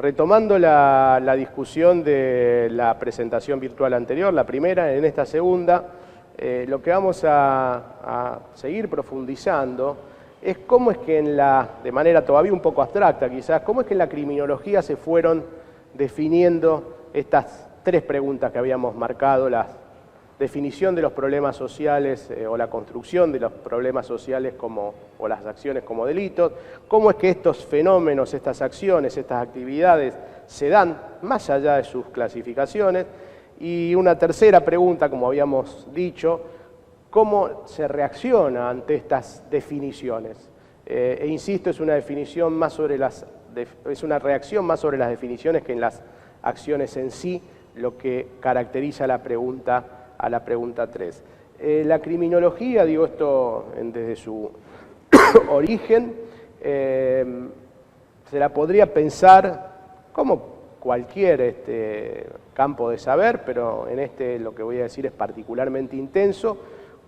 Retomando la discusión de la presentación virtual anterior, la primera, en esta segunda, lo que vamos a seguir profundizando es cómo es que de manera todavía un poco abstracta quizás, cómo es que en la criminología se fueron definiendo estas tres preguntas que habíamos marcado, la definición de los problemas sociales o la construcción de los problemas sociales o las acciones como delitos, cómo es que estos fenómenos, estas acciones, estas actividades se dan más allá de sus clasificaciones, y una tercera pregunta, como habíamos dicho, cómo se reacciona ante estas definiciones. E insisto, es una definición más es una reacción más sobre las definiciones que en las acciones en sí, lo que caracteriza a la pregunta 3. La criminología, digo esto desde su origen, se la podría pensar como cualquier campo de saber, pero en lo que voy a decir es particularmente intenso,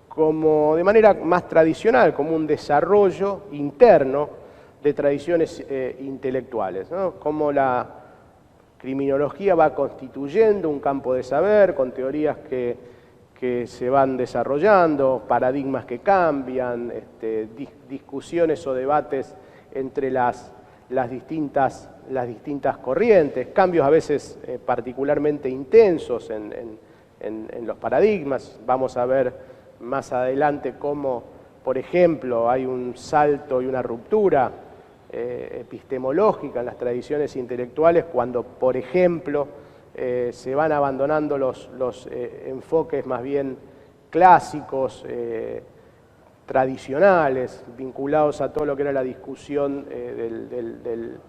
como de manera más tradicional, como un desarrollo interno de tradiciones intelectuales, ¿no? Como la criminología va constituyendo un campo de saber con teorías que se van desarrollando, paradigmas que cambian, discusiones o debates entre las distintas corrientes, cambios a veces particularmente intensos en los paradigmas. Vamos a ver más adelante cómo, por ejemplo, hay un salto y una ruptura epistemológica en las tradiciones intelectuales cuando, por ejemplo, se van abandonando los enfoques más bien clásicos, tradicionales, vinculados a todo lo que era la discusión del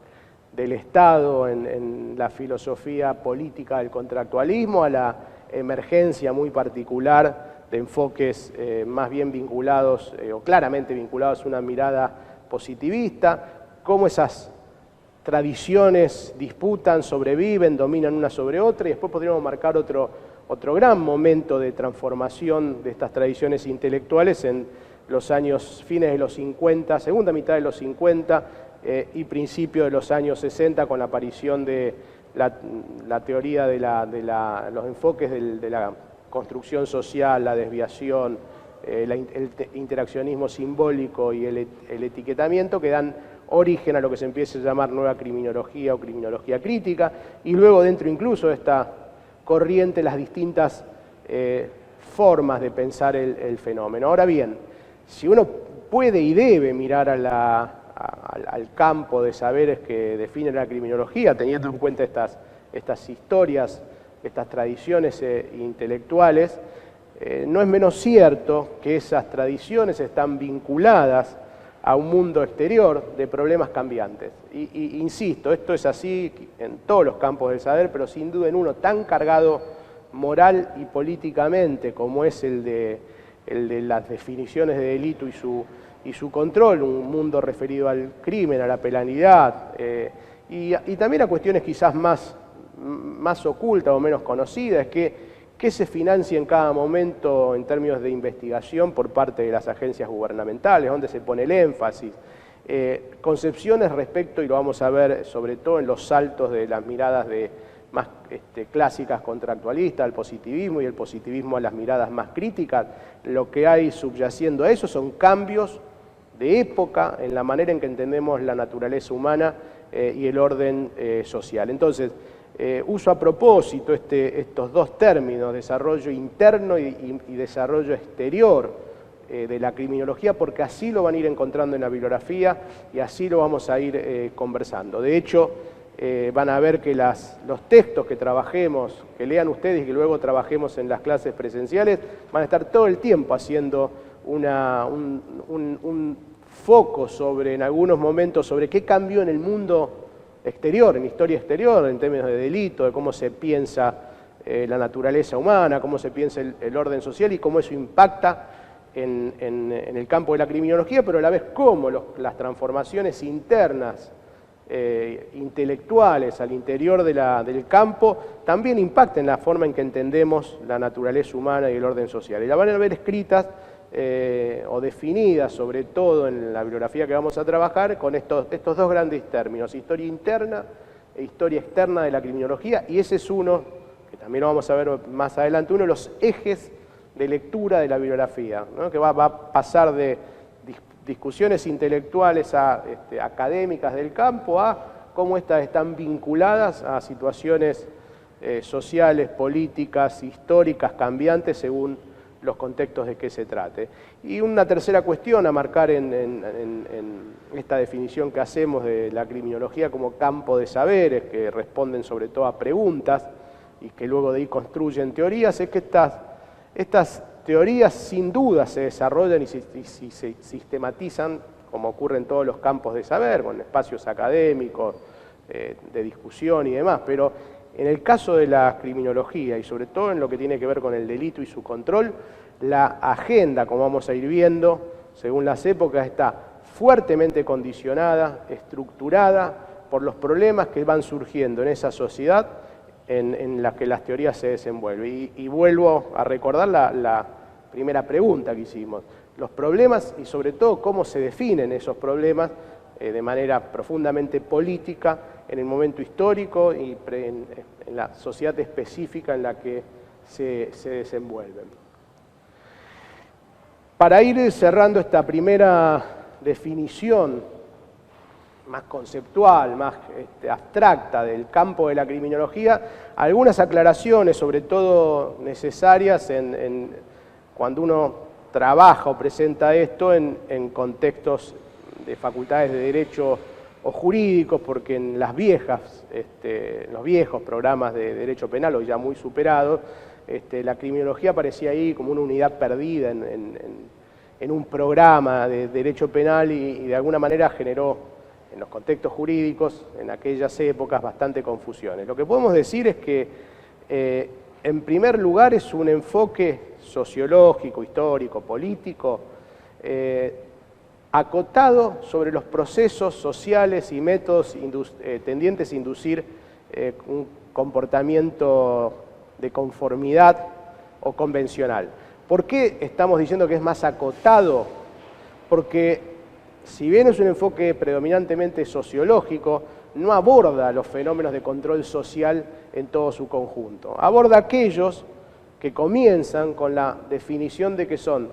Estado en la filosofía política del contractualismo, a la emergencia muy particular de enfoques más bien vinculados o claramente vinculados a una mirada positivista, cómo esas tradiciones disputan, sobreviven, dominan una sobre otra, y después podríamos marcar otro gran momento de transformación de estas tradiciones intelectuales en los fines de los 50, segunda mitad de los 50 y principio de los años 60, con la aparición de la teoría de los enfoques de la construcción social, la desviación, el interaccionismo simbólico y el etiquetamiento, que dan origen a lo que se empieza a llamar nueva criminología o criminología crítica, y luego dentro incluso de esta corriente las distintas formas de pensar el fenómeno. Ahora bien, si uno puede y debe mirar al campo de saberes que define la criminología, teniendo en cuenta estas historias, estas tradiciones intelectuales, no es menos cierto que esas tradiciones están vinculadas a un mundo exterior de problemas cambiantes. Y insisto, esto es así en todos los campos del saber, pero sin duda en uno tan cargado moral y políticamente como es el de las definiciones de delito y su control, un mundo referido al crimen, a la penalidad, y también a cuestiones quizás más ocultas o menos conocidas, que se financia en cada momento en términos de investigación por parte de las agencias gubernamentales, dónde se pone el énfasis, concepciones respecto, y lo vamos a ver sobre todo en los saltos de las miradas más clásicas contractualistas, al positivismo, y el positivismo a las miradas más críticas. Lo que hay subyaciendo a eso son cambios de época en la manera en que entendemos la naturaleza humana y el orden social. Entonces, uso a propósito estos dos términos, desarrollo interno y desarrollo exterior de la criminología, porque así lo van a ir encontrando en la bibliografía y así lo vamos a ir conversando. De hecho, van a ver que los textos que trabajemos, que lean ustedes y que luego trabajemos en las clases presenciales, van a estar todo el tiempo haciendo un foco en algunos momentos, sobre qué cambió en el mundo exterior, en historia exterior, en términos de delito, de cómo se piensa la naturaleza humana, cómo se piensa el orden social y cómo eso impacta en el campo de la criminología, pero a la vez cómo las transformaciones internas intelectuales al interior del campo también impactan en la forma en que entendemos la naturaleza humana y el orden social. Y la van a ver escritas o definidas, sobre todo en la bibliografía que vamos a trabajar, con estos dos grandes términos, historia interna e historia externa de la criminología, y ese es uno, que también lo vamos a ver más adelante, uno de los ejes de lectura de la bibliografía, ¿no? Que va a pasar de discusiones intelectuales académicas del campo a cómo estas están vinculadas a situaciones sociales, políticas, históricas, cambiantes según los contextos de que se trate. Y una tercera cuestión a marcar en esta definición que hacemos de la criminología como campo de saberes, que responden sobre todo a preguntas y que luego de ahí construyen teorías, es que estas teorías sin duda se desarrollan y se sistematizan, como ocurre en todos los campos de saber, con espacios académicos, de discusión y demás, pero en el caso de la criminología y sobre todo en lo que tiene que ver con el delito y su control, la agenda, como vamos a ir viendo, según las épocas, está fuertemente condicionada, estructurada por los problemas que van surgiendo en esa sociedad en la que las teorías se desenvuelven. Y vuelvo a recordar la primera pregunta que hicimos, los problemas y sobre todo cómo se definen esos problemas de manera profundamente política en el momento histórico y en la sociedad específica en la que se desenvuelven. Para ir cerrando esta primera definición más conceptual, más abstracta del campo de la criminología, algunas aclaraciones, sobre todo necesarias cuando uno trabaja o presenta esto en contextos de facultades de derecho o jurídicos, porque en los viejos programas de derecho penal, hoy ya muy superados, la criminología aparecía ahí como una unidad perdida en un programa de derecho penal y de alguna manera generó en los contextos jurídicos, en aquellas épocas, bastante confusiones. Lo que podemos decir es que, en primer lugar, es un enfoque sociológico, histórico, político, acotado sobre los procesos sociales y métodos tendientes a inducir un comportamiento de conformidad o convencional. ¿Por qué estamos diciendo que es más acotado? Porque si bien es un enfoque predominantemente sociológico, no aborda los fenómenos de control social en todo su conjunto. Aborda aquellos que comienzan con la definición de que son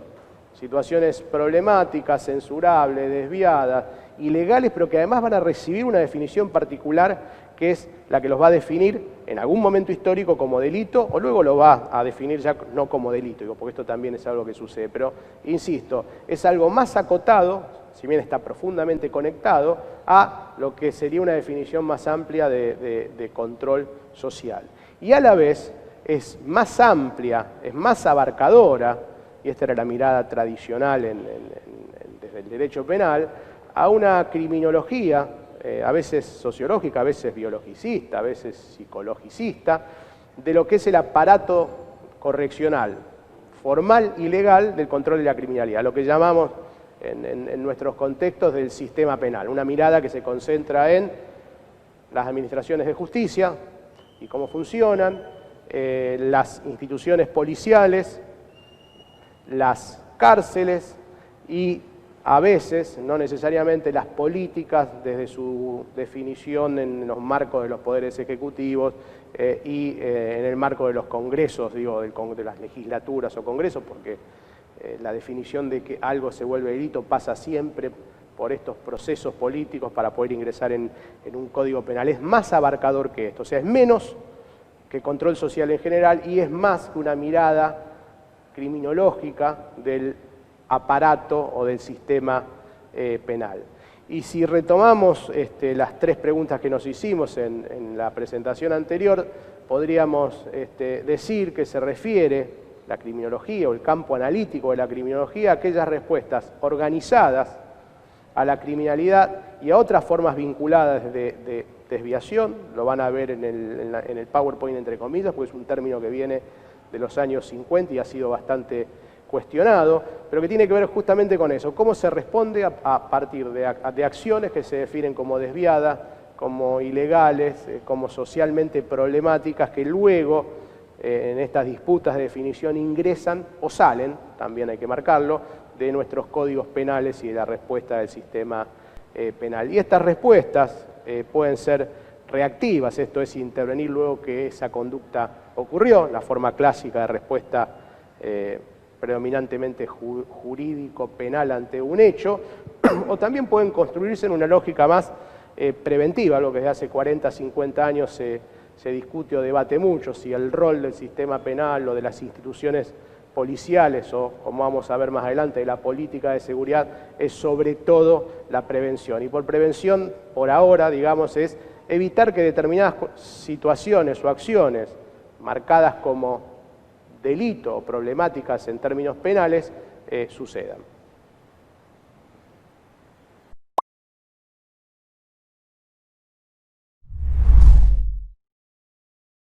situaciones problemáticas, censurables, desviadas, ilegales, pero que además van a recibir una definición particular que es la que los va a definir en algún momento histórico como delito, o luego lo va a definir ya no como delito, porque esto también es algo que sucede, pero insisto, es algo más acotado, si bien está profundamente conectado, a lo que sería una definición más amplia de control social. Y a la vez es más amplia, es más abarcadora, y esta era la mirada tradicional desde el derecho penal, a una criminología, a veces sociológica, a veces biologicista, a veces psicologicista, de lo que es el aparato correccional, formal y legal del control de la criminalidad, lo que llamamos en nuestros contextos del sistema penal, una mirada que se concentra en las administraciones de justicia y cómo funcionan, las instituciones policiales, las cárceles y a veces, no necesariamente, las políticas desde su definición en los marcos de los poderes ejecutivos y en el marco de los congresos, digo, de las legislaturas o congresos, porque la definición de que algo se vuelve delito pasa siempre por estos procesos políticos para poder ingresar en un código penal. Es más abarcador que esto, o sea, es menos que control social en general y es más que una mirada criminológica del aparato o del sistema penal. Y si retomamos las tres preguntas que nos hicimos en la presentación anterior, podríamos decir que se refiere la criminología o el campo analítico de la criminología a aquellas respuestas organizadas a la criminalidad y a otras formas vinculadas de desviación. Lo van a ver en el PowerPoint entre comillas, porque es un término que viene de los años 50 y ha sido bastante cuestionado, pero que tiene que ver justamente con eso, cómo se responde a partir de acciones que se definen como desviadas, como ilegales, como socialmente problemáticas, que luego en estas disputas de definición ingresan o salen, también hay que marcarlo, de nuestros códigos penales y de la respuesta del sistema penal. Y estas respuestas pueden ser reactivas, esto es intervenir luego que esa conducta ocurrió, la forma clásica de respuesta predominantemente jurídico-penal ante un hecho, o también pueden construirse en una lógica más preventiva, algo que desde hace 40, 50 años se discute o debate mucho, si el rol del sistema penal o de las instituciones policiales o, como vamos a ver más adelante, de la política de seguridad es sobre todo la prevención. Y por prevención, por ahora, digamos, es evitar que determinadas situaciones o acciones marcadas como delito o problemáticas en términos penales sucedan.